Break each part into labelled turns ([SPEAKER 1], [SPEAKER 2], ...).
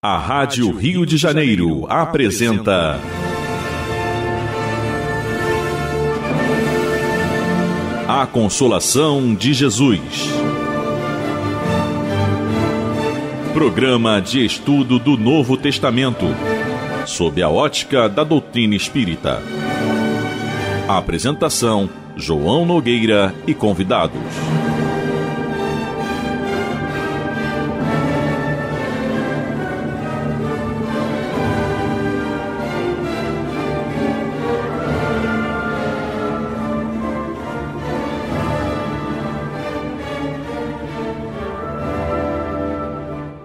[SPEAKER 1] A Rádio Rio de Janeiro apresenta A Consolação de Jesus. Programa de estudo do Novo Testamento, sob a ótica da doutrina espírita. A apresentação: João Nogueira e convidados.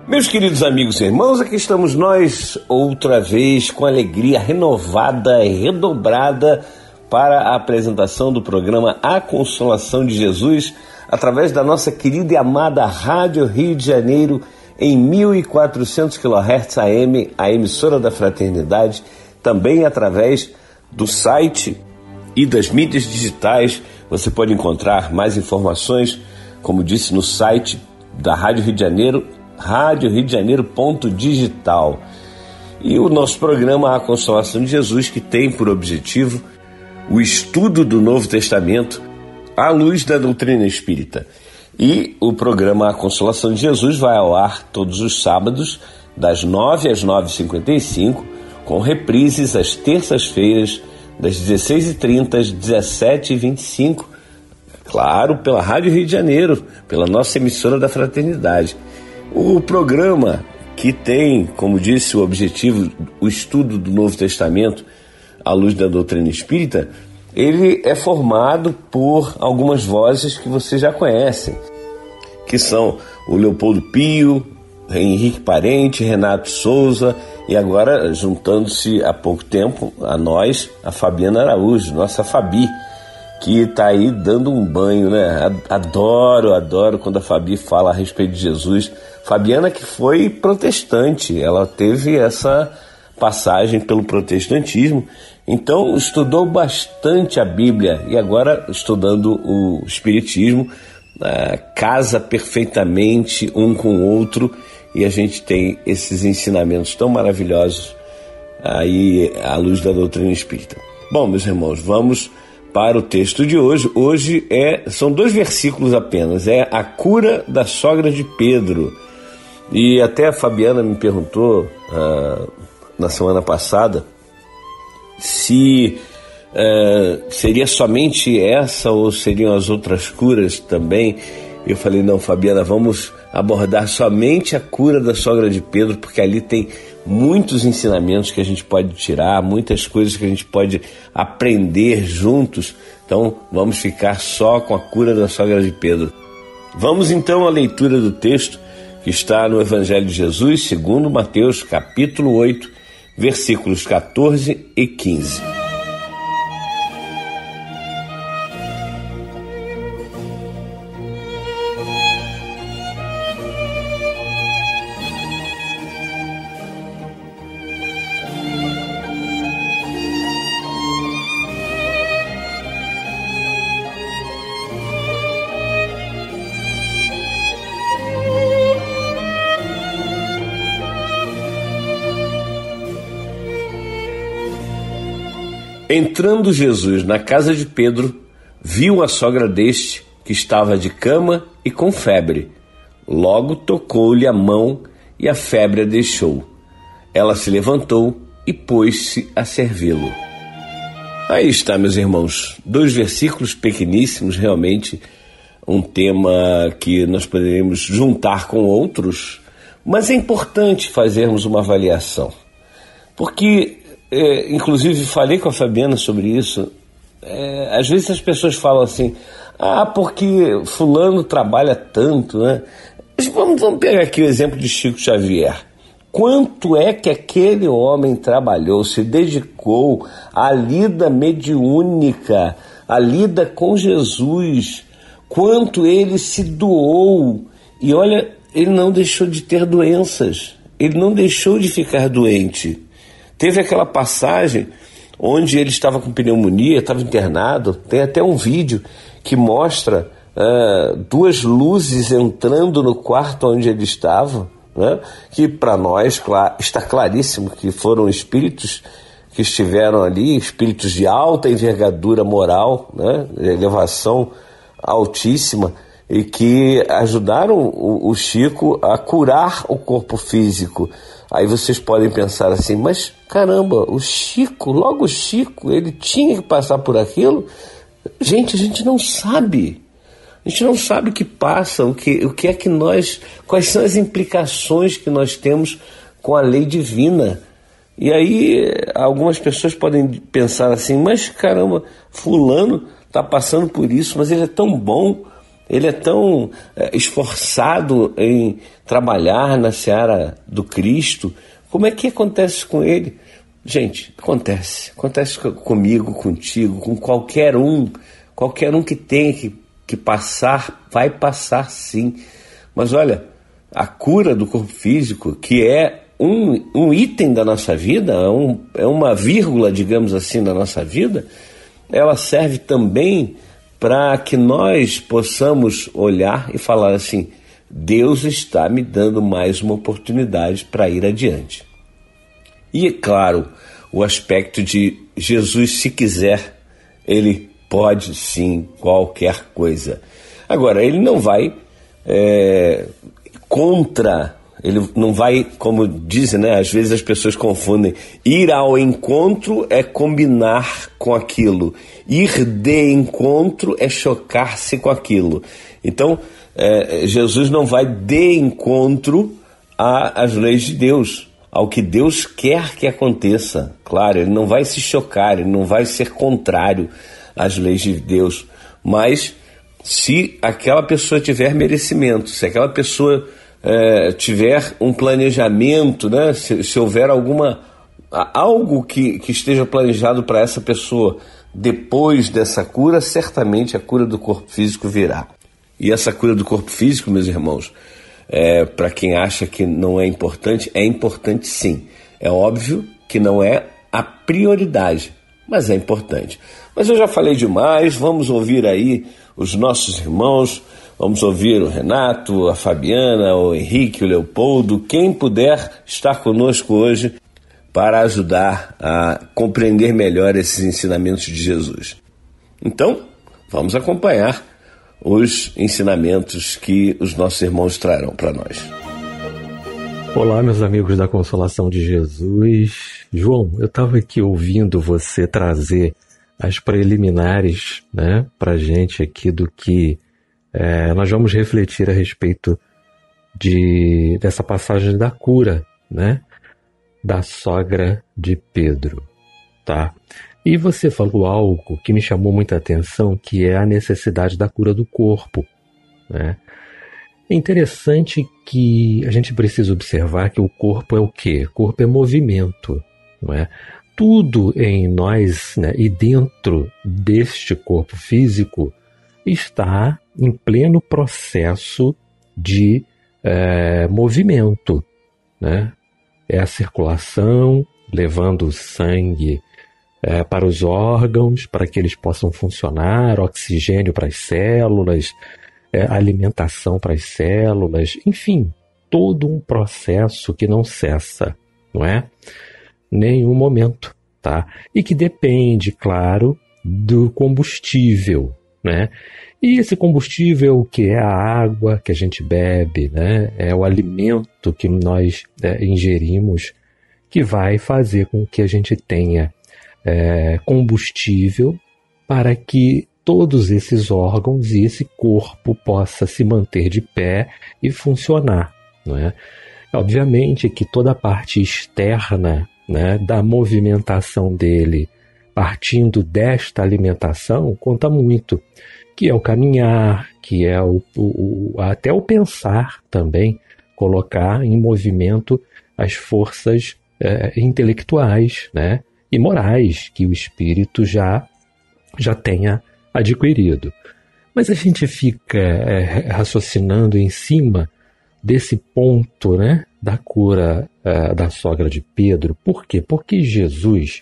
[SPEAKER 2] Meus queridos amigos e irmãos, aqui estamos nós outra vez com alegria renovada e redobrada para a apresentação do programa A Consolação de Jesus, através da nossa querida e amada Rádio Rio de Janeiro em 1400 kHz AM, a emissora da Fraternidade, também através do site e das mídias digitais. Você pode encontrar mais informações, como disse, no site da Rádio Rio de Janeiro, radioriodejaneiro.digital. E o nosso programa A Consolação de Jesus, que tem por objetivo o estudo do Novo Testamento à luz da doutrina espírita. E o programa A Consolação de Jesus vai ao ar todos os sábados, das 9 às 9h55, com reprises às terças-feiras, das 16h30 às 17h25, claro, pela Rádio Rio de Janeiro, pela nossa emissora da Fraternidade. O programa, que tem, como disse, o objetivo, o estudo do Novo Testamento à luz da doutrina espírita, ele é formado por algumas vozes que vocês já conhecem, que são o Leopoldo Pio, Henrique Parente, Renato Souza e agora, juntando-se há pouco tempo a nós, a Fabiana Araújo, nossa Fabi, que está aí dando um banho, né? Adoro quando a Fabi fala a respeito de Jesus. Fabiana, que foi protestante, ela teve essa passagem pelo protestantismo, então estudou bastante a Bíblia e agora, estudando o Espiritismo, casa perfeitamente um com o outro, e a gente tem esses ensinamentos tão maravilhosos aí à luz da doutrina espírita. Bom, meus irmãos, vamos para o texto de hoje. Hoje são 2 versículos apenas, é a cura da sogra de Pedro. E até a Fabiana me perguntou na semana passada se seria somente essa ou seriam as outras curas também. Eu falei, não, Fabiana, vamos abordar somente a cura da sogra de Pedro, porque ali tem muitos ensinamentos que a gente pode tirar, muitas coisas que a gente pode aprender juntos. Então vamos ficar só com a cura da sogra de Pedro. Vamos então à leitura do texto que está no Evangelho de Jesus, segundo Mateus, capítulo 8, versículos 14 e 15. Entrando Jesus na casa de Pedro, viu a sogra deste, que estava de cama e com febre. Logo tocou-lhe a mão e a febre a deixou. Ela se levantou e pôs-se a servi-lo. Aí está, meus irmãos, 2 versículos pequeníssimos, realmente um tema que nós poderíamos juntar com outros, mas é importante fazermos uma avaliação, porque inclusive falei com a Fabiana sobre isso. Às vezes as pessoas falam assim, porque fulano trabalha tanto, né? Mas vamos pegar aqui o exemplo de Chico Xavier. Quanto é que aquele homem trabalhou, se dedicou à lida mediúnica, à lida com Jesus, quanto ele se doou. E olha, ele não deixou de ter doenças, ele não deixou de ficar doente. Teve aquela passagem onde ele estava com pneumonia, estava internado. Tem até um vídeo que mostra 2 luzes entrando no quarto onde ele estava, né? Que para nós está claríssimo que foram espíritos que estiveram ali, espíritos de alta envergadura moral, né? Elevação altíssima, e que ajudaram o Chico a curar o corpo físico. Aí vocês podem pensar assim, mas caramba, logo o Chico, ele tinha que passar por aquilo? Gente, a gente não sabe. A gente não sabe o que passa, o que é que quais são as implicações que nós temos com a lei divina. E aí algumas pessoas podem pensar assim, mas caramba, fulano está passando por isso, mas ele é tão bom, ele é tão esforçado em trabalhar na seara do Cristo. Como é que acontece com ele? Gente, acontece comigo, contigo, com qualquer um que tenha que passar, vai passar sim. Mas olha, a cura do corpo físico, que é um item da nossa vida, é uma vírgula, digamos assim, da nossa vida, ela serve também para que nós possamos olhar e falar assim, Deus está me dando mais uma oportunidade para ir adiante. E, é claro, o aspecto de Jesus, se quiser, ele pode sim qualquer coisa. Agora, ele não vai ele não vai, como dizem, né? Às vezes as pessoas confundem, ir ao encontro é combinar com aquilo, ir de encontro é chocar-se com aquilo. Então, Jesus não vai de encontro às leis de Deus, ao que Deus quer que aconteça. Claro, ele não vai se chocar, ele não vai ser contrário às leis de Deus, mas se aquela pessoa tiver merecimento, se aquela pessoa tiver um planejamento, né? Se houver algo que esteja planejado para essa pessoa depois dessa cura, certamente a cura do corpo físico virá. E essa cura do corpo físico, meus irmãos, para quem acha que não é importante sim. É óbvio que não é a prioridade, mas é importante. Mas eu já falei demais, vamos ouvir aí os nossos irmãos, vamos ouvir o Renato, a Fabiana, o Henrique, o Leopoldo, quem puder estar conosco hoje para ajudar a compreender melhor esses ensinamentos de Jesus. Então, vamos acompanhar os ensinamentos que os nossos irmãos trarão para nós.
[SPEAKER 3] Olá, meus amigos da Consolação de Jesus. João, eu estava aqui ouvindo você trazer as preliminares, né, para a gente aqui do que nós vamos refletir a respeito dessa passagem da cura, né, da sogra de Pedro, tá? E você falou algo que me chamou muita atenção, que é a necessidade da cura do corpo, né? É interessante que a gente precisa observar que o corpo é o quê? O corpo é movimento, não é? Tudo em nós, né, e dentro deste corpo físico está em pleno processo de movimento, né? É a circulação, levando o sangue para os órgãos, para que eles possam funcionar, oxigênio para as células, alimentação para as células, enfim, todo um processo que não cessa, não é? Nenhum momento, tá? E que depende, claro, do combustível, né? E esse combustível, que é a água que a gente bebe, né? É o alimento que nós ingerimos, que vai fazer com que a gente tenha combustível para que todos esses órgãos e esse corpo possa se manter de pé e funcionar, não é? Obviamente que toda a parte externa, né, da movimentação dele, partindo desta alimentação, conta muito, que é o caminhar, que é até o pensar também, colocar em movimento as forças intelectuais, né, e morais que o espírito já tenha adquirido. Mas a gente fica raciocinando em cima desse ponto, né, da cura da sogra de Pedro. Por quê? Porque Jesus,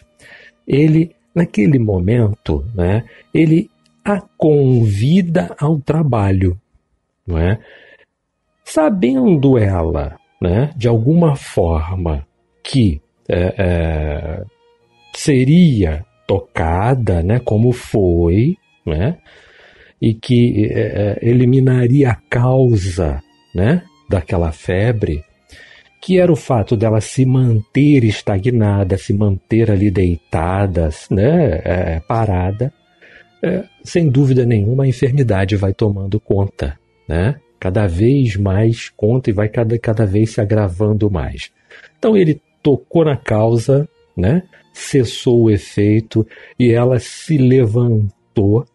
[SPEAKER 3] ele, naquele momento, né, ele a convida ao trabalho, não é? Sabendo ela, né, de alguma forma que seria tocada, né, como foi, né, e que eliminaria a causa, né, daquela febre, que era o fato dela se manter estagnada, se manter ali deitada, né, parada, sem dúvida nenhuma a enfermidade vai tomando conta, né, cada vez mais conta e vai cada vez se agravando mais. Então ele tocou na causa, né, cessou o efeito e ela se levantou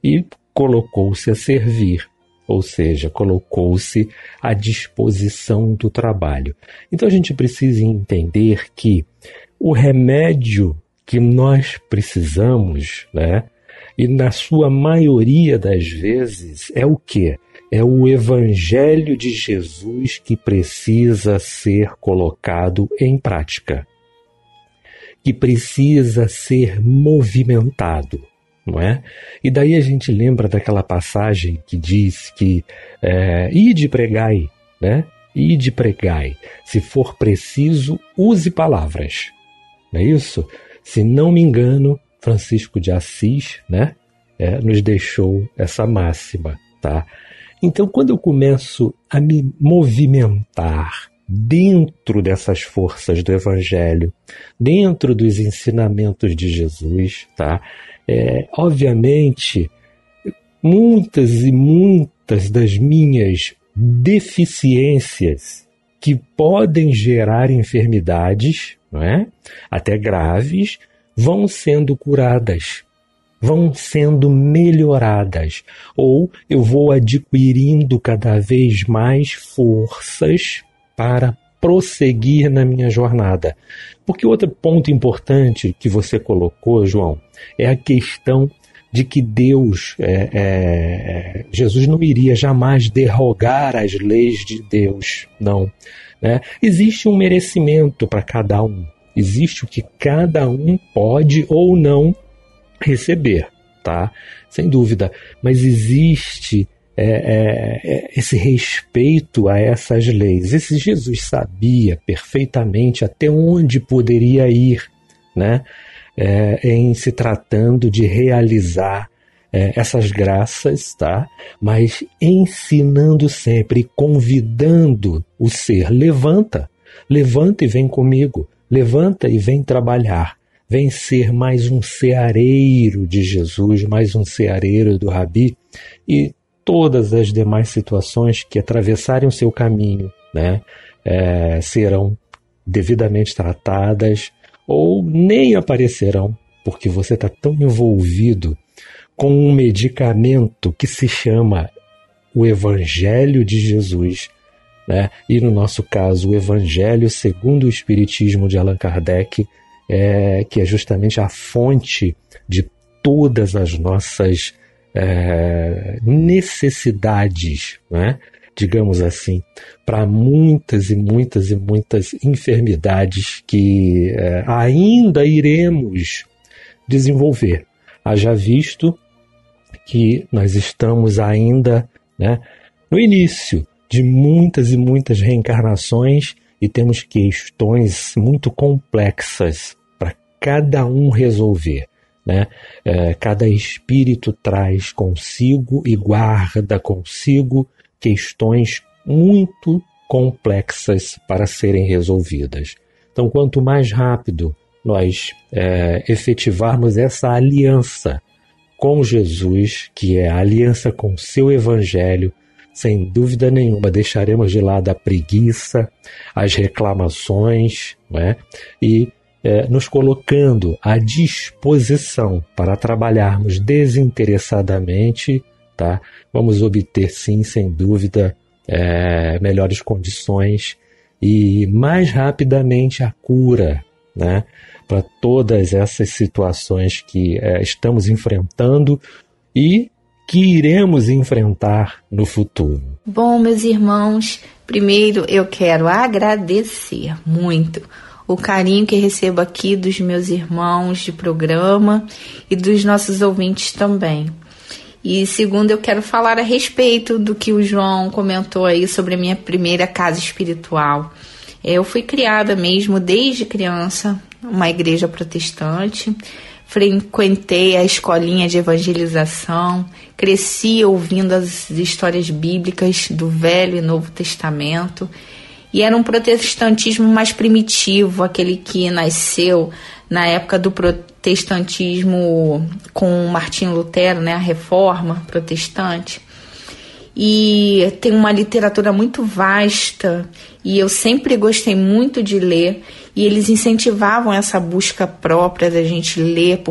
[SPEAKER 3] e colocou-se a servir, ou seja, colocou-se à disposição do trabalho. Então a gente precisa entender que o remédio que nós precisamos, né, e na sua maioria das vezes é o quê? É o Evangelho de Jesus que precisa ser colocado em prática, que precisa ser movimentado, não é? E daí a gente lembra daquela passagem que diz que ide pregai, né? Ide pregai. Se for preciso, use palavras. Não é isso? Se não me engano, Francisco de Assis, né, nos deixou essa máxima, tá? Então, quando eu começo a me movimentar dentro dessas forças do Evangelho, dentro dos ensinamentos de Jesus, tá? Obviamente, muitas e muitas das minhas deficiências que podem gerar enfermidades, não é? Até graves, vão sendo curadas, vão sendo melhoradas, ou eu vou adquirindo cada vez mais forças para prosseguir na minha jornada. Porque outro ponto importante que você colocou, João, é a questão de que Deus, Jesus não iria jamais derrogar as leis de Deus, não, né? Existe um merecimento para cada um, existe o que cada um pode ou não receber, tá? Sem dúvida, mas existe esse respeito a essas leis. Esse Jesus sabia perfeitamente até onde poderia ir, né? Em se tratando de realizar essas graças, tá? Mas ensinando sempre, convidando o ser, levanta e vem comigo, levanta e vem trabalhar, vem ser mais um ceareiro de Jesus, mais um ceareiro do Rabi, e todas as demais situações que atravessarem o seu caminho, né, serão devidamente tratadas ou nem aparecerão, porque você está tão envolvido com um medicamento que se chama o Evangelho de Jesus, né? E no nosso caso o Evangelho segundo o Espiritismo de Allan Kardec, que é justamente a fonte de todas as nossas necessidades, né? Digamos assim, para muitas e muitas e muitas enfermidades que ainda iremos desenvolver. Haja visto que nós estamos ainda, né, no início de muitas e muitas reencarnações e temos questões muito complexas para cada um resolver, né? Cada espírito traz consigo e guarda consigo questões muito complexas para serem resolvidas. Então, quanto mais rápido nós efetivarmos essa aliança com Jesus, que é a aliança com o seu Evangelho, sem dúvida nenhuma deixaremos de lado a preguiça, as reclamações, né? E nos colocando à disposição para trabalharmos desinteressadamente, tá? Vamos obter, sim, sem dúvida, melhores condições e mais rapidamente a cura, né? Para todas essas situações que estamos enfrentando e que iremos enfrentar no futuro.
[SPEAKER 4] Bom, meus irmãos, primeiro eu quero agradecer muito o carinho que recebo aqui dos meus irmãos de programa e dos nossos ouvintes também. E segundo, eu quero falar a respeito do que o João comentou aí sobre a minha primeira casa espiritual. Eu fui criada mesmo desde criança numa igreja protestante, frequentei a escolinha de evangelização, cresci ouvindo as histórias bíblicas do Velho e Novo Testamento, e era um protestantismo mais primitivo, aquele que nasceu na época do protestantismo com Martinho Lutero, né, a Reforma Protestante. E tem uma literatura muito vasta, e eu sempre gostei muito de ler, e eles incentivavam essa busca própria da gente ler,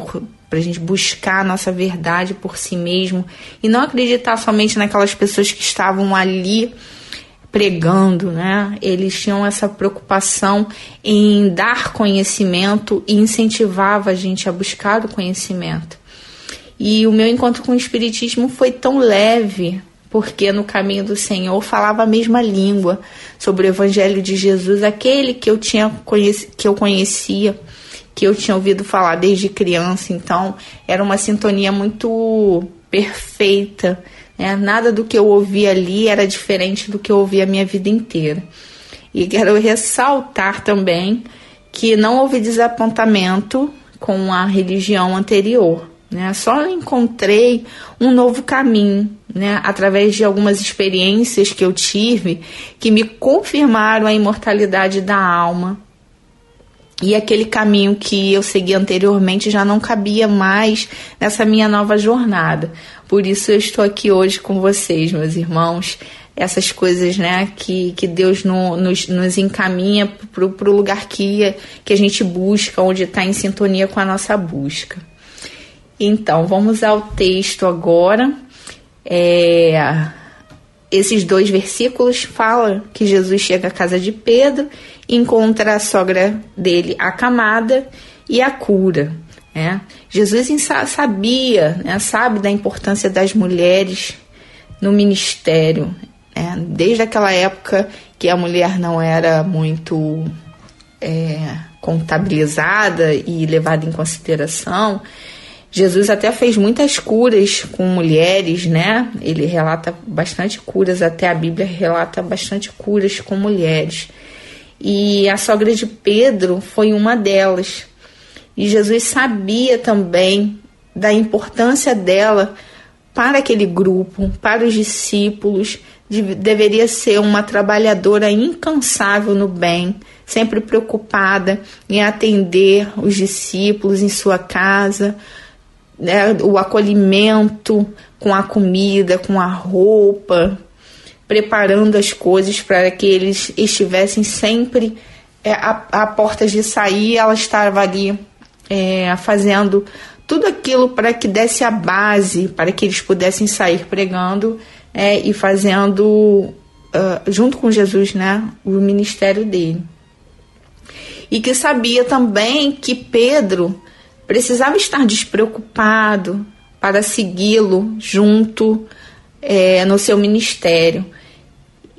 [SPEAKER 4] para a gente buscar a nossa verdade por si mesmo, e não acreditar somente naquelas pessoas que estavam ali pregando, né? Eles tinham essa preocupação em dar conhecimento e incentivava a gente a buscar o conhecimento. E o meu encontro com o Espiritismo foi tão leve, porque no caminho do Senhor falava a mesma língua sobre o Evangelho de Jesus, aquele que eu conhecia, que eu tinha ouvido falar desde criança. Então, era uma sintonia muito perfeita, né? Nada do que eu ouvi ali era diferente do que eu ouvi a minha vida inteira. E quero ressaltar também que não houve desapontamento com a religião anterior, né? Só encontrei um novo caminho, né? Através de algumas experiências que eu tive que me confirmaram a imortalidade da alma. E aquele caminho que eu segui anteriormente já não cabia mais nessa minha nova jornada. Por isso eu estou aqui hoje com vocês, meus irmãos. Essas coisas, né, que Deus nos encaminha para o lugar que a gente busca, onde está em sintonia com a nossa busca. Então, vamos ao texto agora. Esses 2 versículos falam que Jesus chega à casa de Pedro, encontra a sogra dele acamada e a cura, né? Jesus sabia, né, sabe da importância das mulheres no ministério, né? Desde aquela época que a mulher não era muito contabilizada e levada em consideração. Jesus até fez muitas curas com mulheres, né? Ele relata bastante curas, até a Bíblia relata bastante curas com mulheres. E a sogra de Pedro foi uma delas. E Jesus sabia também da importância dela para aquele grupo, para os discípulos. Deveria ser uma trabalhadora incansável no bem, sempre preocupada em atender os discípulos em sua casa, né, o acolhimento com a comida, com a roupa, preparando as coisas para que eles estivessem sempre a portas de sair. Ela estava ali fazendo tudo aquilo para que desse a base, para que eles pudessem sair pregando e fazendo, junto com Jesus, né, o ministério dele. E que sabia também que Pedro precisava estar despreocupado para segui-lo junto no seu ministério.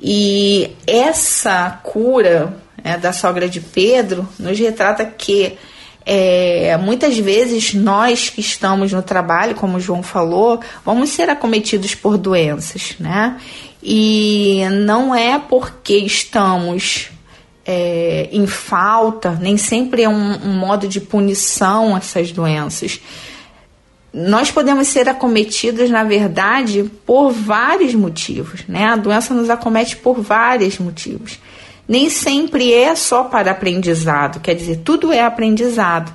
[SPEAKER 4] E essa cura da sogra de Pedro nos retrata que muitas vezes nós que estamos no trabalho, como o João falou, vamos ser acometidos por doenças, né? E não é porque estamos em falta, nem sempre é um modo de punição essas doenças. Nós podemos ser acometidos, na verdade, por vários motivos, né? A doença nos acomete por vários motivos. Nem sempre é só para aprendizado, quer dizer, tudo é aprendizado.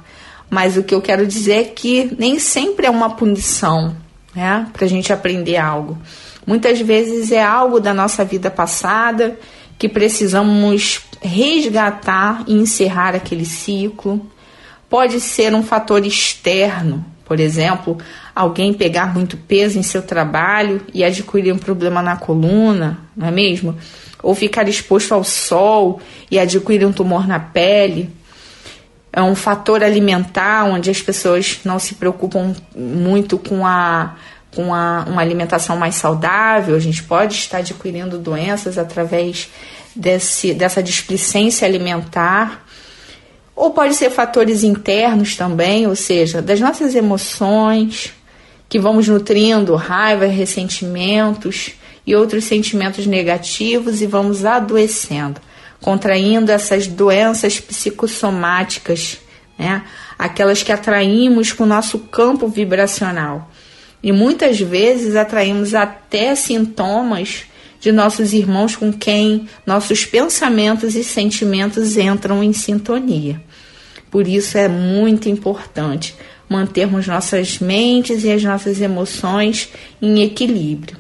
[SPEAKER 4] Mas o que eu quero dizer é que nem sempre é uma punição, né? Para a gente aprender algo. Muitas vezes é algo da nossa vida passada que precisamos resgatar e encerrar aquele ciclo. Pode ser um fator externo, por exemplo, alguém pegar muito peso em seu trabalho e adquirir um problema na coluna, não é mesmo? Ou ficar exposto ao sol e adquirir um tumor na pele. É um fator alimentar, onde as pessoas não se preocupam muito com uma alimentação mais saudável. A gente pode estar adquirindo doenças através dessa displicência alimentar. Ou pode ser fatores internos também, ou seja, das nossas emoções, que vamos nutrindo raiva, ressentimentos e outros sentimentos negativos e vamos adoecendo, contraindo essas doenças psicossomáticas, né? Aquelas que atraímos com o nosso campo vibracional. E muitas vezes atraímos até sintomas de nossos irmãos com quem nossos pensamentos e sentimentos entram em sintonia. Por isso é muito importante mantermos nossas mentes e as nossas emoções em equilíbrio.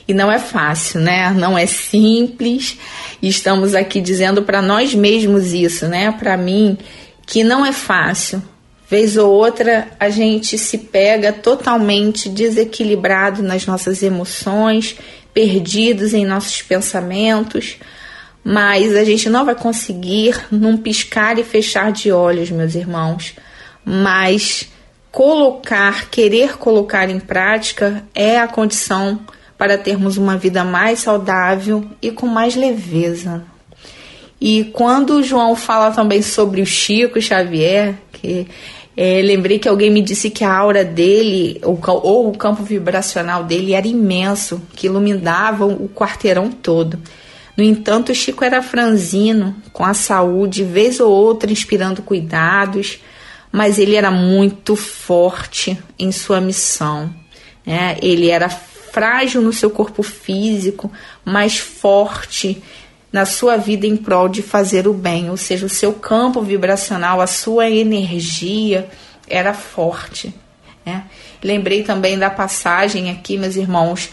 [SPEAKER 4] E não é fácil, né? Não é simples. Estamos aqui dizendo para nós mesmos isso, né? Para mim, que não é fácil. Vez ou outra, a gente se pega totalmente desequilibrado nas nossas emoções, perdidos em nossos pensamentos, mas a gente não vai conseguir num piscar e fechar de olhos, meus irmãos. Mas querer colocar em prática é a condição para termos uma vida mais saudável e com mais leveza. E quando o João fala também sobre o Chico Xavier, lembrei que alguém me disse que a aura dele, ou o campo vibracional dele, era imenso, que iluminava o quarteirão todo. No entanto, o Chico era franzino, com a saúde, vez ou outra inspirando cuidados, mas ele era muito forte em sua missão, né? Ele era frágil no seu corpo físico, mas forte na sua vida em prol de fazer o bem, ou seja, o seu campo vibracional, a sua energia era forte, né? Lembrei também da passagem aqui, meus irmãos,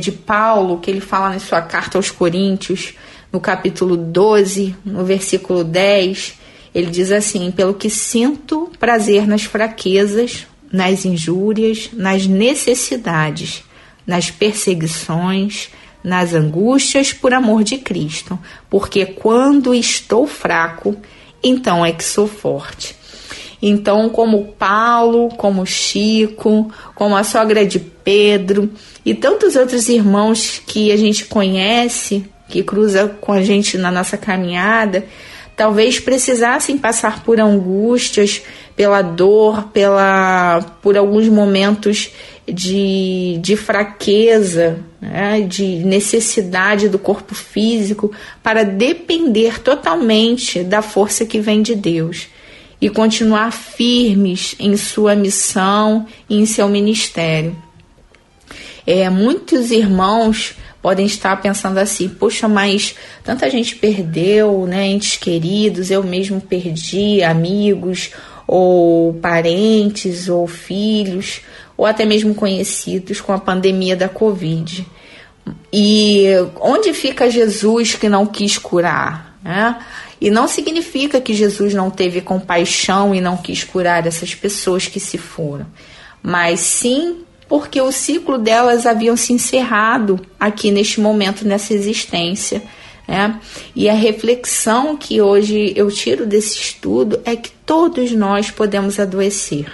[SPEAKER 4] de Paulo, que ele fala na sua carta aos Coríntios, no capítulo 12, no versículo 10, ele diz assim: pelo que sinto prazer nas fraquezas, nas injúrias, nas necessidades, nas perseguições, nas angústias por amor de Cristo, porque quando estou fraco, então é que sou forte. Então, como Paulo, como Chico, como a sogra de Pedro e tantos outros irmãos que a gente conhece, que cruza com a gente na nossa caminhada, talvez precisassem passar por angústias, pela dor, por alguns momentos de fraqueza, né, de necessidade do corpo físico, para depender totalmente da força que vem de Deus e continuar firmes em sua missão e em seu ministério. Muitos irmãos podem estar pensando assim: poxa, mas tanta gente perdeu, né, entes queridos, eu mesmo perdi amigos, ou parentes, ou filhos, ou até mesmo conhecidos com a pandemia da Covid. E onde fica Jesus que não quis curar, né? E não significa que Jesus não teve compaixão e não quis curar essas pessoas que se foram, mas sim porque o ciclo delas haviam se encerrado aqui neste momento, nessa existência, né? E a reflexão que hoje eu tiro desse estudo é que todos nós podemos adoecer.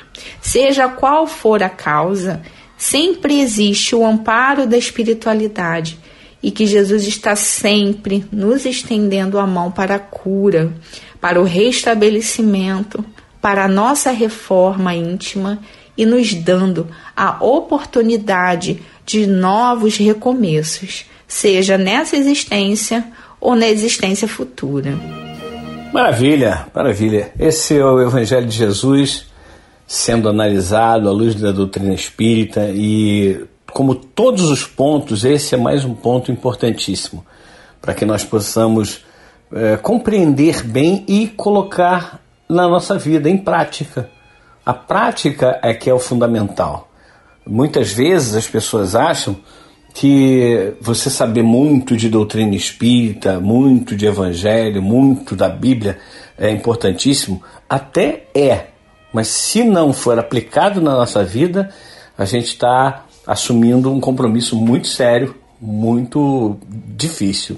[SPEAKER 4] Seja qual for a causa, sempre existe o amparo da espiritualidade e que Jesus está sempre nos estendendo a mão para a cura, para o restabelecimento, para a nossa reforma íntima e nos dando a oportunidade de novos recomeços, seja nessa existência ou na existência futura.
[SPEAKER 2] Maravilha, maravilha. Esse é o Evangelho de Jesus sendo analisado à luz da doutrina espírita e, como todos os pontos, esse é mais um ponto importantíssimo para que nós possamos compreender bem e colocar na nossa vida em prática. A prática é que é o fundamental. Muitas vezes as pessoas acham que você saber muito de doutrina espírita, muito de evangelho, muito da Bíblia é importantíssimo. Até mas se não for aplicado na nossa vida, a gente está assumindo um compromisso muito sério, muito difícil.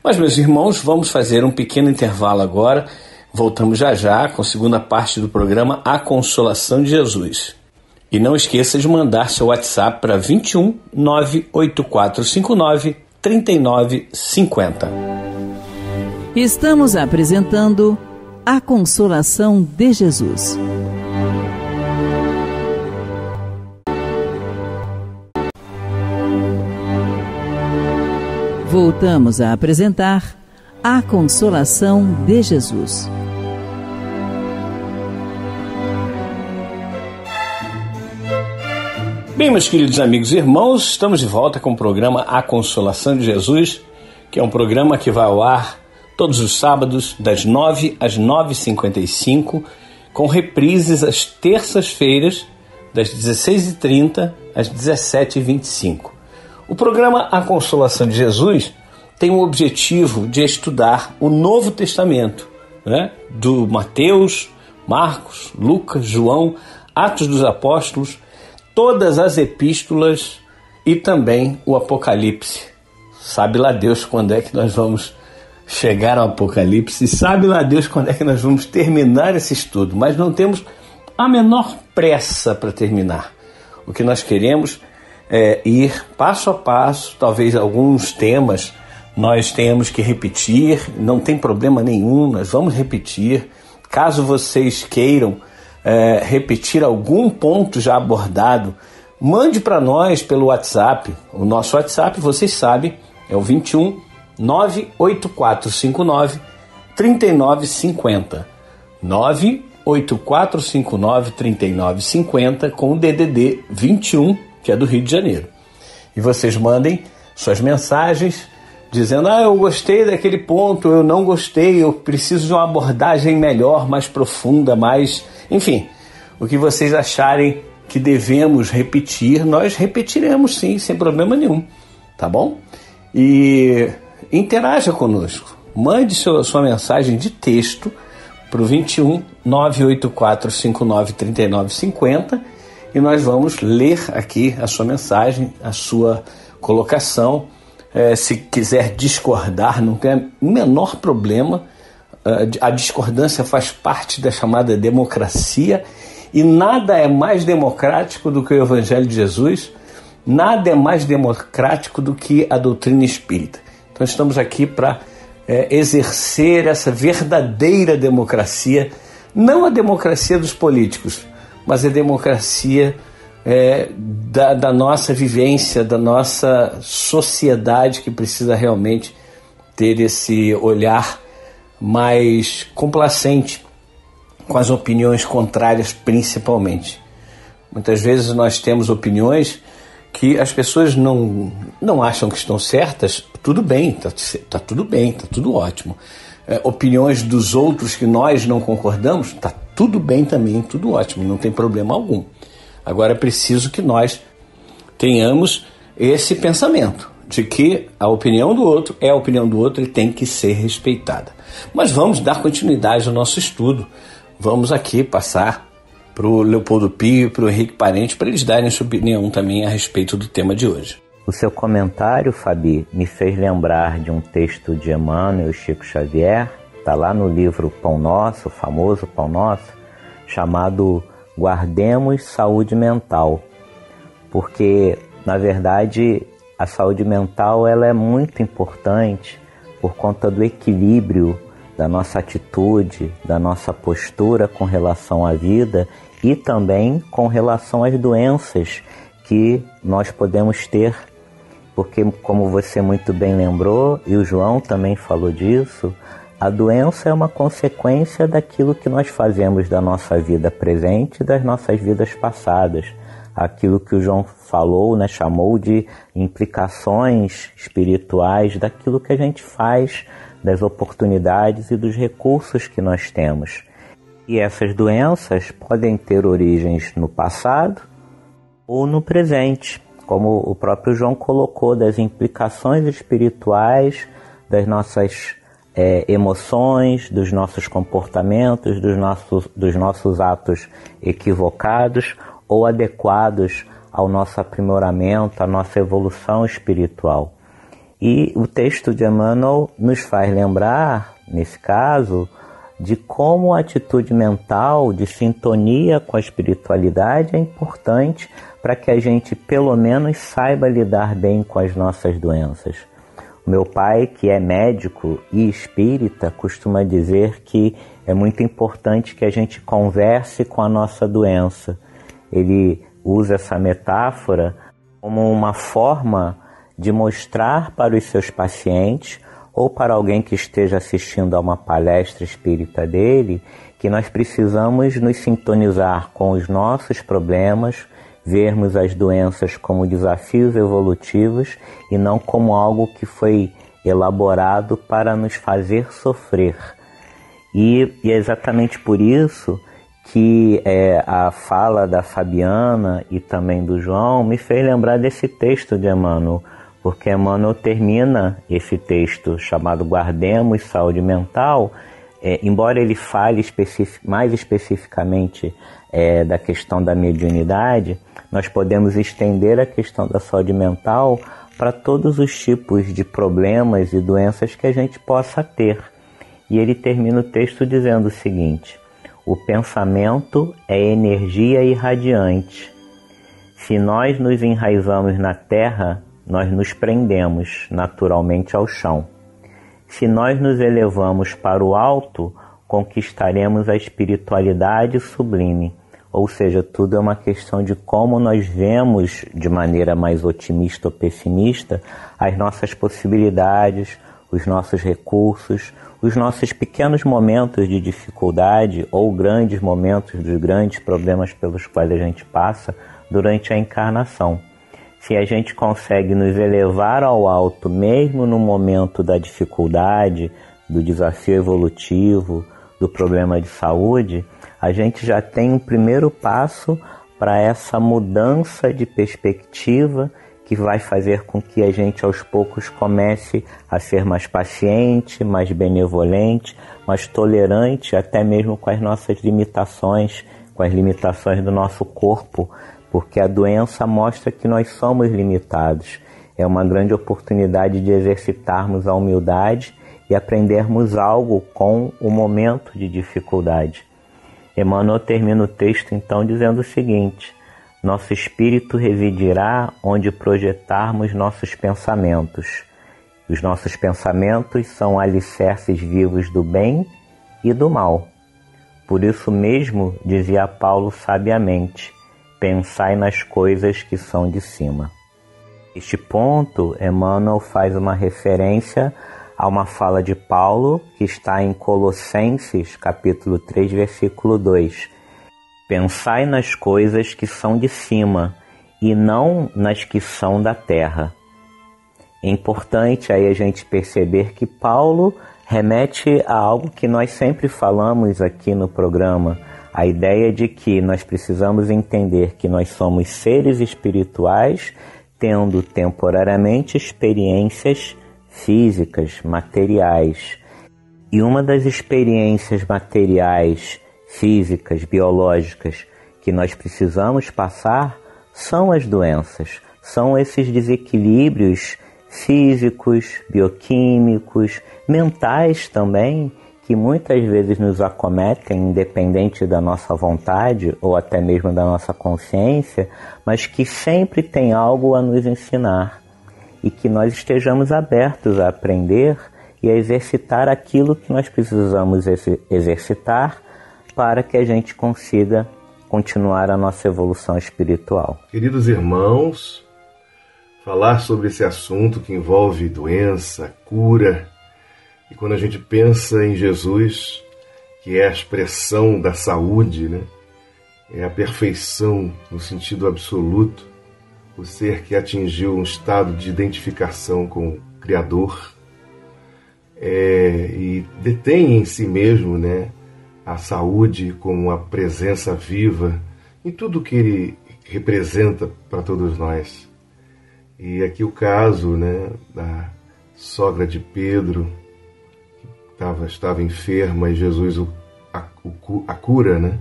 [SPEAKER 2] Mas, meus irmãos, vamos fazer um pequeno intervalo agora. Voltamos já com a segunda parte do programa A Consolação de Jesus. E não esqueça de mandar seu WhatsApp para 21 98459 3950.
[SPEAKER 5] Estamos apresentando A Consolação de Jesus. Voltamos a apresentar A Consolação de Jesus.
[SPEAKER 2] Bem, meus queridos amigos e irmãos, estamos de volta com o programa A Consolação de Jesus, que é um programa que vai ao ar todos os sábados, das 9 às 9h55, com reprises às terças-feiras, das 16h30 às 17h25. O programa A Consolação de Jesus tem o objetivo de estudar o Novo Testamento, do Mateus, Marcos, Lucas, João, Atos dos Apóstolos, todas as epístolas e também o Apocalipse. Sabe lá Deus quando é que nós vamos chegar ao Apocalipse, sabe lá Deus quando é que nós vamos terminar esse estudo, mas não temos a menor pressa para terminar. O que nós queremos é ir passo a passo. Talvez alguns temas nós tenhamos que repetir, não tem problema nenhum, nós vamos repetir. Caso vocês queiram repetir algum ponto já abordado, mande para nós pelo WhatsApp. O nosso WhatsApp, vocês sabem, é o 21 98459 3950. 98459 3950 com o DDD 21, que é do Rio de Janeiro. E vocês mandem suas mensagens dizendo: eu gostei daquele ponto, eu não gostei, eu preciso de uma abordagem melhor, mais profunda, mais... Enfim, o que vocês acharem que devemos repetir, nós repetiremos sim, sem problema nenhum, tá bom? E interaja conosco, mande sua mensagem de texto para o 21 98459 3950 e nós vamos ler aqui a sua mensagem, a sua colocação. Se quiser discordar, não tem o menor problema. A discordância faz parte da chamada democracia e nada é mais democrático do que o Evangelho de Jesus, nada é mais democrático do que a doutrina espírita. Então estamos aqui para exercer essa verdadeira democracia, não a democracia dos políticos, mas a democracia da nossa vivência, da nossa sociedade, que precisa realmente ter esse olhar mais complacente com as opiniões contrárias, principalmente. Muitas vezes nós temos opiniões que as pessoas não acham que estão certas. Tudo bem, tá tudo bem, está tudo ótimo. Opiniões dos outros que nós não concordamos, está tudo bem também, tudo ótimo, não tem problema algum. Agora é preciso que nós tenhamos esse pensamento de que a opinião do outro é a opinião do outro e tem que ser respeitada. Mas vamos dar continuidade ao nosso estudo. Vamos aqui passar para o Leopoldo Pio e para o Henrique Parente para eles darem sua opinião também a respeito do tema de hoje.
[SPEAKER 6] O seu comentário, Fabi, me fez lembrar de um texto de Emmanuel e Chico Xavier, está lá no livro Pão Nosso, o famoso Pão Nosso, chamado Guardemos Saúde Mental, porque, na verdade, a saúde mental ela é muito importante por conta do equilíbrio da nossa atitude, da nossa postura com relação à vida e também com relação às doenças que nós podemos ter, porque, como você muito bem lembrou, e o João também falou disso, a doença é uma consequência daquilo que nós fazemos da nossa vida presente e das nossas vidas passadas. Aquilo que o João falou, chamou de implicações espirituais daquilo que a gente faz, das oportunidades e dos recursos que nós temos. E essas doenças podem ter origens no passado ou no presente, como o próprio João colocou, das implicações espirituais, das nossas emoções, dos nossos comportamentos, dos nossos atos equivocados ou adequados ao nosso aprimoramento, à nossa evolução espiritual. E o texto de Emmanuel nos faz lembrar, nesse caso, de como a atitude mental de sintonia com a espiritualidade é importante para que a gente, pelo menos, saiba lidar bem com as nossas doenças. O meu pai, que é médico e espírita, costuma dizer que é muito importante que a gente converse com a nossa doença. Ele usa essa metáfora como uma forma de mostrar para os seus pacientes ou para alguém que esteja assistindo a uma palestra espírita dele, que nós precisamos nos sintonizar com os nossos problemas, vermos as doenças como desafios evolutivos e não como algo que foi elaborado para nos fazer sofrer. E é exatamente por isso que a fala da Fabiana e também do João me fez lembrar desse texto de Emmanuel, porque Emmanuel termina esse texto chamado Guardemos Saúde Mental, embora ele fale mais especificamente da questão da mediunidade, nós podemos estender a questão da saúde mental para todos os tipos de problemas e doenças que a gente possa ter. E ele termina o texto dizendo o seguinte: o pensamento é energia irradiante. Se nós nos enraizamos na terra, nós nos prendemos naturalmente ao chão. Se nós nos elevamos para o alto, conquistaremos a espiritualidade sublime. Ou seja, tudo é uma questão de como nós vemos de maneira mais otimista ou pessimista as nossas possibilidades, os nossos recursos, os nossos pequenos momentos de dificuldade ou grandes momentos dos grandes problemas pelos quais a gente passa durante a encarnação. Se a gente consegue nos elevar ao alto mesmo no momento da dificuldade, do desafio evolutivo, do problema de saúde, a gente já tem um primeiro passo para essa mudança de perspectiva que vai fazer com que a gente aos poucos comece a ser mais paciente, mais benevolente, mais tolerante, até mesmo com as nossas limitações, com as limitações do nosso corpo, porque a doença mostra que nós somos limitados. É uma grande oportunidade de exercitarmos a humildade e aprendermos algo com o momento de dificuldade. Emmanuel termina o texto então dizendo o seguinte: nosso espírito residirá onde projetarmos nossos pensamentos. Os nossos pensamentos são alicerces vivos do bem e do mal. Por isso mesmo, dizia Paulo sabiamente, pensai nas coisas que são de cima. Neste ponto, Emmanuel faz uma referência a uma fala de Paulo que está em Colossenses, capítulo 3, versículo 2. Pensai nas coisas que são de cima e não nas que são da terra. É importante aí a gente perceber que Paulo remete a algo que nós sempre falamos aqui no programa, a ideia de que nós precisamos entender que nós somos seres espirituais tendo temporariamente experiências físicas, materiais. E uma das experiências materiais, físicas, biológicas que nós precisamos passar são as doenças, são esses desequilíbrios físicos, bioquímicos, mentais também, que muitas vezes nos acometem, independente da nossa vontade ou até mesmo da nossa consciência, mas que sempre tem algo a nos ensinar e que nós estejamos abertos a aprender e a exercitar aquilo que nós precisamos exercitar para que a gente consiga continuar a nossa evolução espiritual.
[SPEAKER 7] Queridos irmãos, falar sobre esse assunto que envolve doença, cura, e quando a gente pensa em Jesus, que é a expressão da saúde, né? É a perfeição no sentido absoluto, o ser que atingiu um estado de identificação com o Criador, e detém em si mesmo, né, a saúde como a presença viva em tudo que ele representa para todos nós. E aqui o caso, né, da sogra de Pedro, que estava enferma e Jesus a cura, né?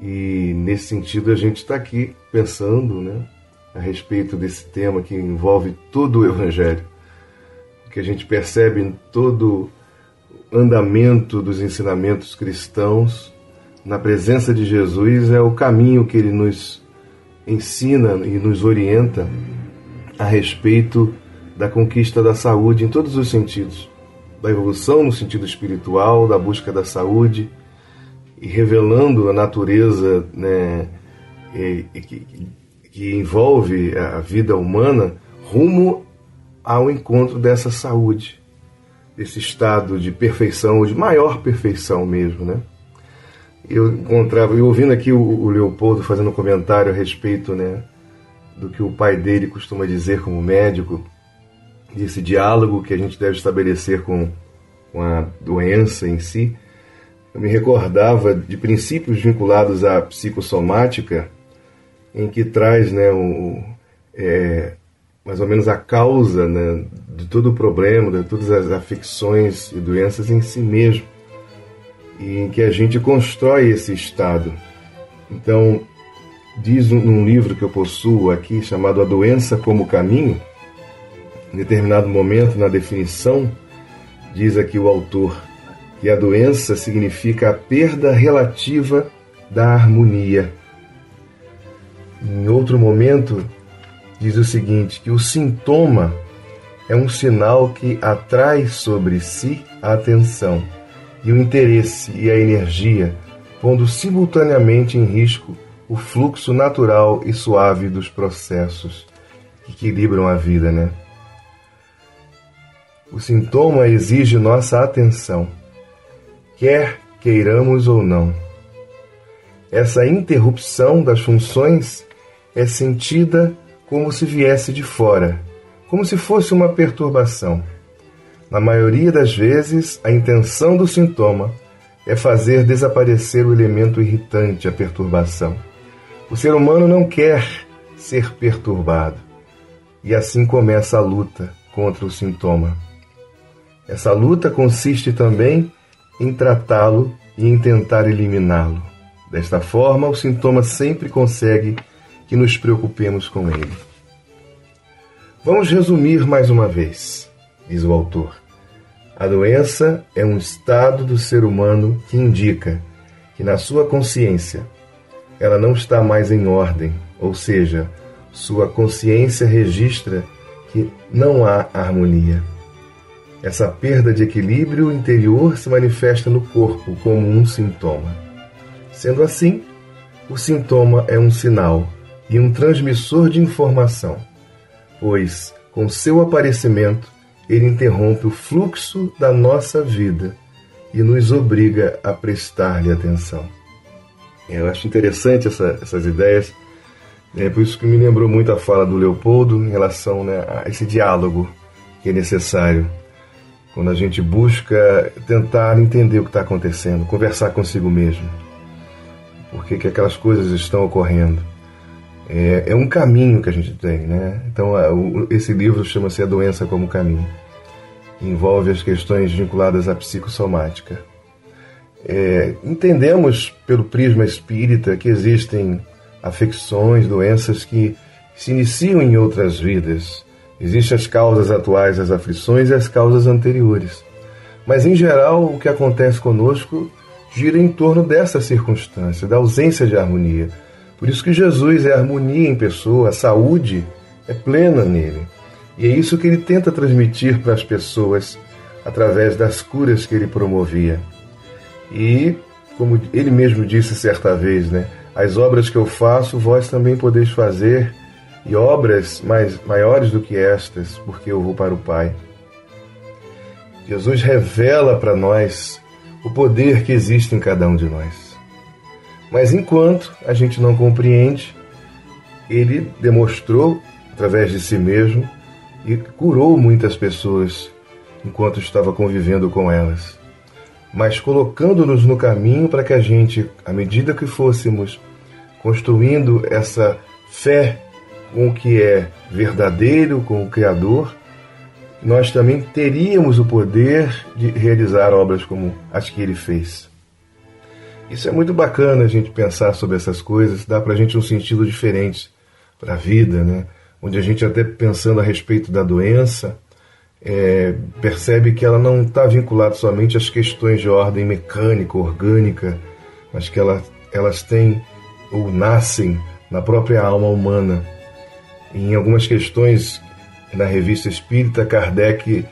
[SPEAKER 7] E nesse sentido a gente está aqui pensando, né, a respeito desse tema que envolve todo o Evangelho, que a gente percebe em todo o andamento dos ensinamentos cristãos, na presença de Jesus é o caminho que ele nos ensina e nos orienta a respeito da conquista da saúde em todos os sentidos, da evolução no sentido espiritual, da busca da saúde, e revelando a natureza, né, que envolve a vida humana, rumo ao encontro dessa saúde, desse estado de perfeição, ou de maior perfeição mesmo, né? Eu ouvindo aqui o Leopoldo fazendo um comentário a respeito, né, do que o pai dele costuma dizer como médico, desse diálogo que a gente deve estabelecer com a doença em si. Eu me recordava de princípios vinculados à psicossomática, em que traz, né, mais ou menos a causa, né, de todo o problema, de todas as afecções e doenças em si mesmo, e em que a gente constrói esse estado. Então, diz num livro que eu possuo aqui, chamado A Doença como Caminho, em determinado momento, na definição, diz aqui o autor que a doença significa a perda relativa da harmonia. Em outro momento, diz o seguinte, que o sintoma é um sinal que atrai sobre si a atenção e o interesse e a energia, pondo simultaneamente em risco o fluxo natural e suave dos processos que equilibram a vida, né? O sintoma exige nossa atenção, quer queiramos ou não. Essa interrupção das funções é sentida como se viesse de fora, como se fosse uma perturbação. Na maioria das vezes, a intenção do sintoma é fazer desaparecer o elemento irritante, a perturbação. O ser humano não quer ser perturbado, e assim começa a luta contra o sintoma. Essa luta consiste também em tratá-lo e em tentar eliminá-lo. Desta forma, o sintoma sempre consegue que nos preocupemos com ele. Vamos resumir mais uma vez, diz o autor. A doença é um estado do ser humano que indica que na sua consciência ela não está mais em ordem, ou seja, sua consciência registra que não há harmonia. Essa perda de equilíbrio interior se manifesta no corpo como um sintoma. Sendo assim, o sintoma é um sinal e um transmissor de informação, pois, com seu aparecimento, ele interrompe o fluxo da nossa vida e nos obriga a prestar-lhe atenção. Eu acho interessante essas ideias, por isso que me lembrou muito a fala do Leopoldo em relação, né, a esse diálogo que é necessário quando a gente busca tentar entender o que está acontecendo, conversar consigo mesmo, por que aquelas coisas estão ocorrendo. É um caminho que a gente tem, né? Então, esse livro chama-se A Doença como Caminho. Envolve as questões vinculadas à psicossomática. Entendemos, pelo prisma espírita, que existem afecções, doenças que se iniciam em outras vidas. Existem as causas atuais das aflições e as causas anteriores. Mas, em geral, o que acontece conosco gira em torno dessa circunstância, da ausência de harmonia. Por isso que Jesus é harmonia em pessoa, a saúde é plena nele. E é isso que ele tenta transmitir para as pessoas através das curas que ele promovia. E, como ele mesmo disse certa vez, né, as obras que eu faço, vós também podeis fazer, e obras maiores do que estas, porque eu vou para o Pai. Jesus revela para nós o poder que existe em cada um de nós. Mas enquanto a gente não compreende, ele demonstrou, através de si mesmo, e curou muitas pessoas enquanto estava convivendo com elas. Mas colocando-nos no caminho para que a gente, à medida que fôssemos construindo essa fé com o que é verdadeiro, com o Criador, nós também teríamos o poder de realizar obras como as que ele fez. Isso é muito bacana a gente pensar sobre essas coisas, dá para a gente um sentido diferente para a vida, né? Onde a gente, até pensando a respeito da doença, percebe que ela não está vinculada somente às questões de ordem mecânica, orgânica, mas que elas têm ou nascem na própria alma humana. E em algumas questões, na Revista Espírita, Kardec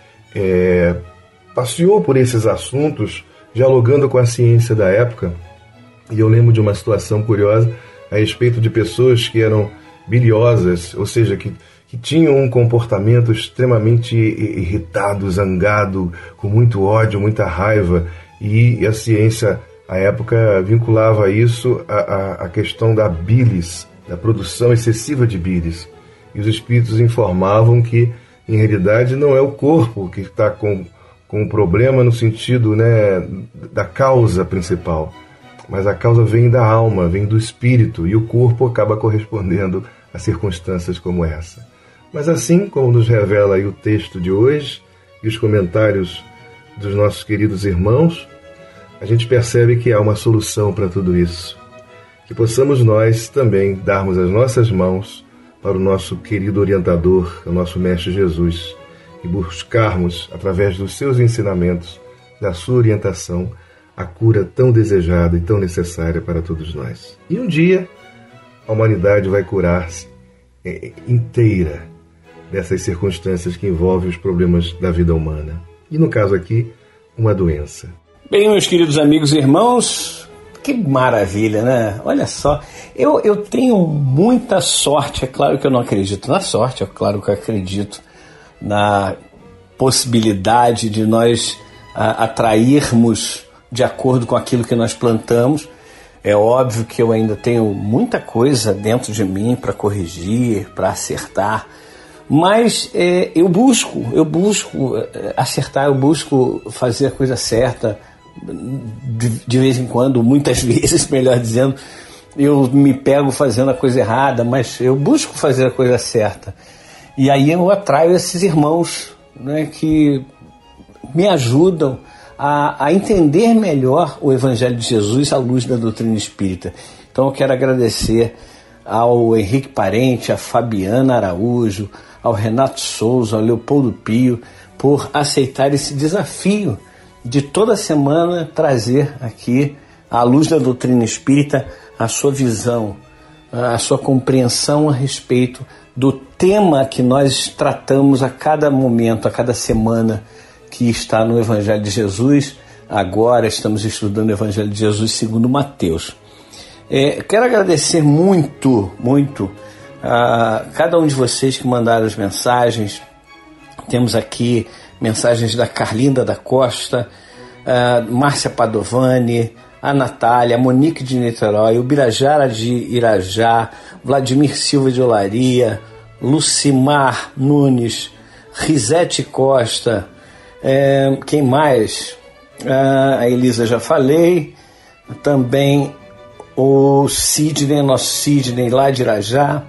[SPEAKER 7] passeou por esses assuntos, dialogando com a ciência da época. E eu lembro de uma situação curiosa a respeito de pessoas que eram biliosas, ou seja, que que tinham um comportamento extremamente irritado, zangado, com muito ódio, muita raiva, e a ciência, à época, vinculava isso à questão da bilis, da produção excessiva de bilis. E os espíritos informavam que, em realidade, não é o corpo que está com o problema no sentido, né, da causa principal, mas a causa vem da alma, vem do espírito, e o corpo acaba correspondendo a circunstâncias como essa. Mas assim como nos revela aí o texto de hoje e os comentários dos nossos queridos irmãos, a gente percebe que há uma solução para tudo isso. Que possamos nós também darmos as nossas mãos para o nosso querido orientador, o nosso Mestre Jesus, e buscarmos, através dos seus ensinamentos, da sua orientação, a cura tão desejada e tão necessária para todos nós. E um dia, a humanidade vai curar-se inteira dessas circunstâncias que envolvem os problemas da vida humana. E no caso aqui, uma doença.
[SPEAKER 2] Bem, meus queridos amigos e irmãos, que maravilha, né? Olha só, eu tenho muita sorte. É claro que eu não acredito na sorte, é claro que eu acredito na possibilidade de nós atrairmos de acordo com aquilo que nós plantamos. É óbvio que eu ainda tenho muita coisa dentro de mim para corrigir, para acertar, mas eu busco acertar, eu busco fazer a coisa certa. De vez em quando, muitas vezes, melhor dizendo, eu me pego fazendo a coisa errada, mas eu busco fazer a coisa certa. E aí eu atraio esses irmãos, né, que me ajudam a entender melhor o Evangelho de Jesus à luz da doutrina espírita. Então eu quero agradecer ao Henrique Parente, a Fabiana Araújo, ao Renato Souza, ao Leopoldo Pio, por aceitar esse desafio de toda semana trazer aqui, à luz da doutrina espírita, a sua visão, a sua compreensão a respeito do tema que nós tratamos a cada momento, a cada semana que está no Evangelho de Jesus. Agora estamos estudando o Evangelho de Jesus segundo Mateus. Quero agradecer muito a cada um de vocês que mandaram as mensagens. Temos aqui mensagens da Carlinda da Costa, Márcia Padovani, a Natália, a Monique de Niterói, o Birajara de Irajá, Vladimir Silva de Olaria, Lucimar Nunes, Risete Costa, quem mais? A Elisa já falei, também o Sidney, nosso Sidney lá de Irajá,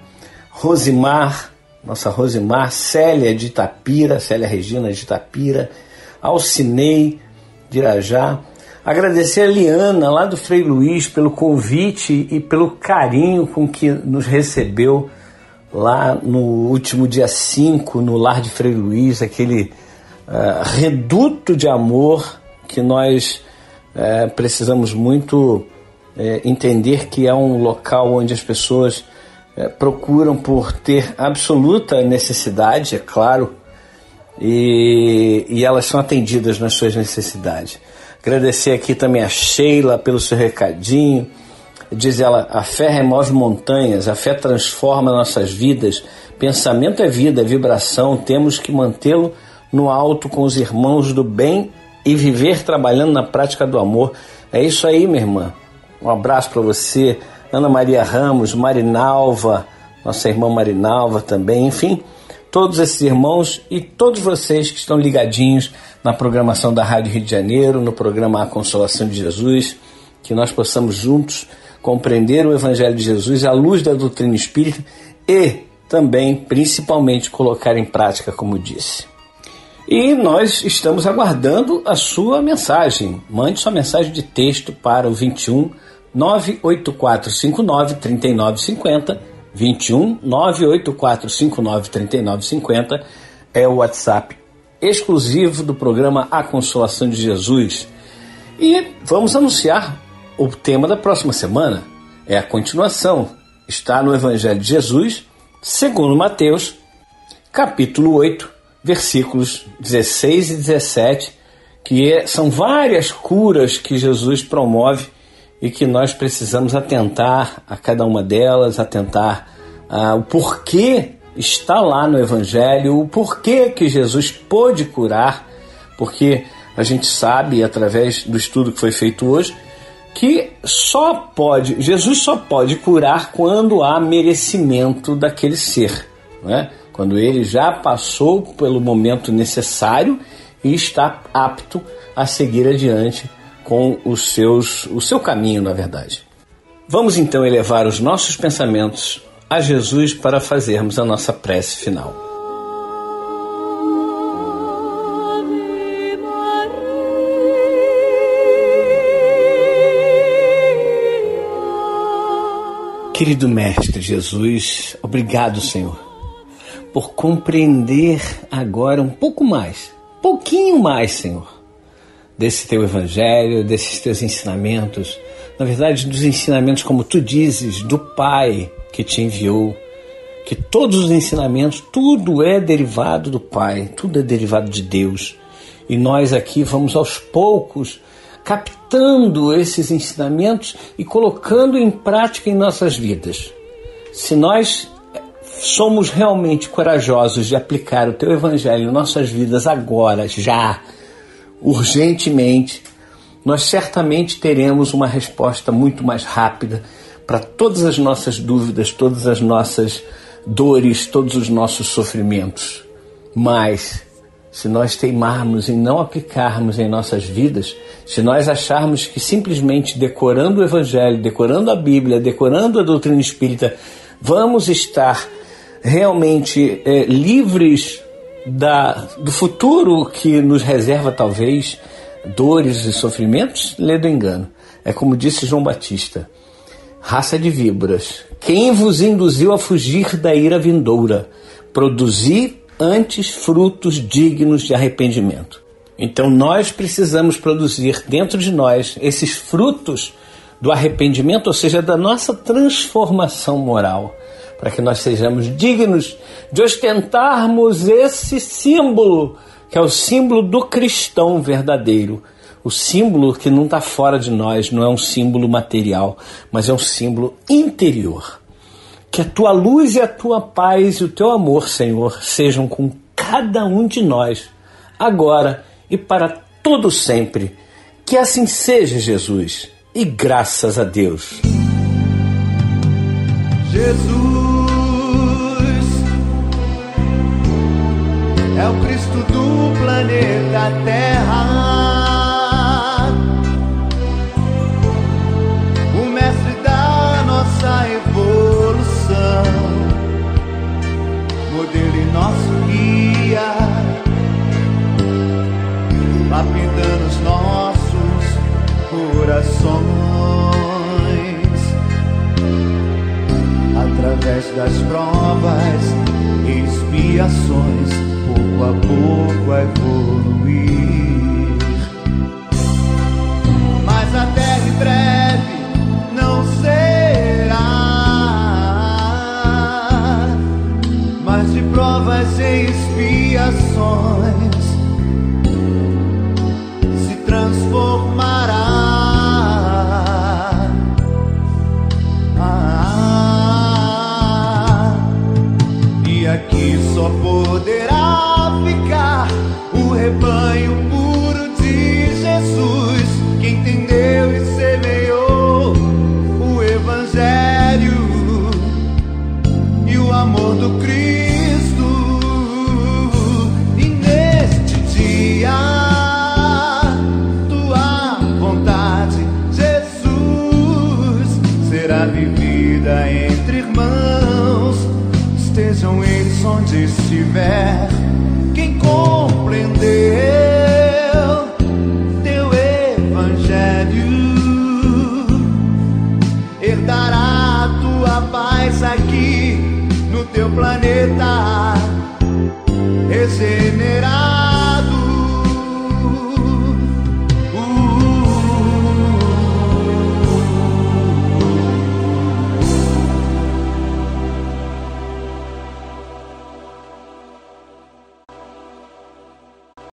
[SPEAKER 2] Rosimar, nossa Rosimar, Célia de Itapira, Célia Regina de Itapira, Alcinei de Irajá. Agradecer a Liana, lá do Frei Luís, pelo convite e pelo carinho com que nos recebeu lá no último dia 5, no Lar de Frei Luís, aquele reduto de amor que nós precisamos muito entender que é um local onde as pessoas procuram por ter absoluta necessidade, é claro, e elas são atendidas nas suas necessidades. Agradecer aqui também a Sheila pelo seu recadinho. Diz ela: a fé remove montanhas, a fé transforma nossas vidas, pensamento é vida, é vibração, temos que mantê-lo no alto com os irmãos do bem e viver trabalhando na prática do amor. É isso aí, minha irmã. Um abraço para você, Ana Maria Ramos, Marinalva, nossa irmã Marinalva também, enfim, todos esses irmãos e todos vocês que estão ligadinhos na programação da Rádio Rio de Janeiro, no programa A Consolação de Jesus, que nós possamos juntos compreender o Evangelho de Jesus à luz da doutrina espírita e também, principalmente, colocar em prática, como disse. E nós estamos aguardando a sua mensagem. Mande sua mensagem de texto para o 21 98459 3950, 21 98459 3950 é o WhatsApp exclusivo do programa A Consolação de Jesus. E vamos anunciar o tema da próxima semana. É a continuação. Está no Evangelho de Jesus, segundo Mateus, capítulo 8, versículos 16 e 17, que são várias curas que Jesus promove e que nós precisamos atentar a cada uma delas, atentar ao porquê está lá no Evangelho, o porquê que Jesus pôde curar, porque a gente sabe, através do estudo que foi feito hoje, que Jesus só pode curar quando há merecimento daquele ser, né? Quando ele já passou pelo momento necessário e está apto a seguir adiante com o seu caminho, na verdade. Vamos então elevar os nossos pensamentos a Jesus para fazermos a nossa prece final. Querido Mestre Jesus, obrigado, Senhor, por compreender agora um pouquinho mais, Senhor, desse Teu Evangelho, desses Teus ensinamentos, na verdade, dos ensinamentos, como Tu dizes, do Pai que Te enviou, que todos os ensinamentos, tudo é derivado do Pai, tudo é derivado de Deus, e nós aqui vamos aos poucos captando esses ensinamentos e colocando em prática em nossas vidas. Se nós somos realmente corajosos de aplicar o Teu Evangelho em nossas vidas agora, já, urgentemente, nós certamente teremos uma resposta muito mais rápida para todas as nossas dúvidas, todas as nossas dores, todos os nossos sofrimentos. Mas, se nós teimarmos em não aplicarmos em nossas vidas, se nós acharmos que simplesmente decorando o Evangelho, decorando a Bíblia, decorando a doutrina espírita, vamos estar realmente livres do futuro que nos reserva talvez dores e sofrimentos, lê do engano. É como disse João Batista: raça de víboras, quem vos induziu a fugir da ira vindoura? Produzi antes frutos dignos de arrependimento. Então nós precisamos produzir dentro de nós esses frutos do arrependimento, ou seja, da nossa transformação moral, para que nós sejamos dignos de ostentarmos esse símbolo, que é o símbolo do cristão verdadeiro, o símbolo que não está fora de nós, não é um símbolo material, mas é um símbolo interior. Que a Tua luz e a Tua paz e o Teu amor, Senhor, sejam com cada um de nós, agora e para todo sempre. Que assim seja, Jesus, e graças a Deus.
[SPEAKER 8] Jesus é o Cristo do planeta Terra, o mestre da nossa evolução, modelo e nosso guia, lapidando os nossos corações, através das provas e expiações, pouco a pouco a evoluir. Mas até em breve não será mais de provas e expiações, se transformará. E aqui só poderá ficar o rebanho puro de Jesus, que entendeu e semeou o Evangelho e o amor do Cristo. E neste dia Tua vontade, Jesus, será vivida entre irmãos, estejam eles onde estiver. Quem compreendeu Teu Evangelho herdará a Tua paz aqui no Teu planeta, regenerar